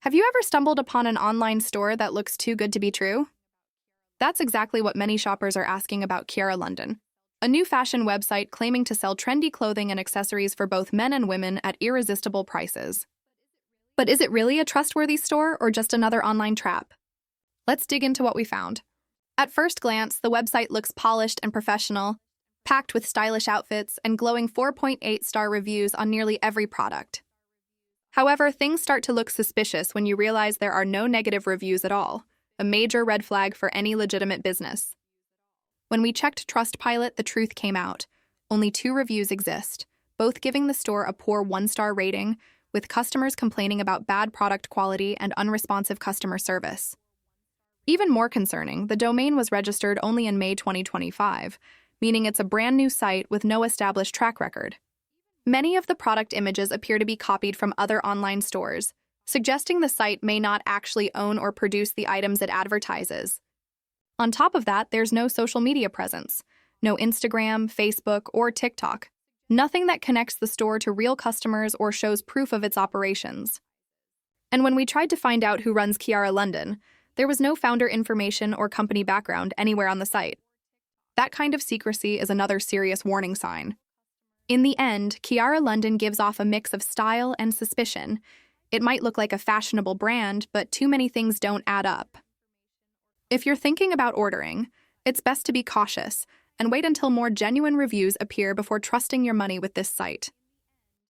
Have you ever stumbled upon an online store that looks too good to be true? That's exactly what many shoppers are asking about Chiara London, a new fashion website claiming to sell trendy clothing and accessories for both men and women at irresistible prices. But is it really a trustworthy store or just another online trap? Let's dig into what we found. At first glance, the website looks polished and professional, packed with stylish outfits and glowing 4.8-star reviews on nearly every product. However, things start to look suspicious when you realize there are no negative reviews at all, a major red flag for any legitimate business. When we checked Trustpilot, the truth came out. Only 2 reviews exist, both giving the store a poor 1-star rating, with customers complaining about bad product quality and unresponsive customer service. Even more concerning, the domain was registered only in May 2025, meaning it's a brand new site with no established track record. Many of the product images appear to be copied from other online stores, suggesting the site may not actually own or produce the items it advertises. On top of that, there's no social media presence, no Instagram, Facebook, or TikTok, nothing that connects the store to real customers or shows proof of its operations. And when we tried to find out who runs Chiara London, there was no founder information or company background anywhere on the site. That kind of secrecy is another serious warning sign. In the end, Chiara London gives off a mix of style and suspicion. It might look like a fashionable brand, but too many things don't add up. If you're thinking about ordering, it's best to be cautious and wait until more genuine reviews appear before trusting your money with this site.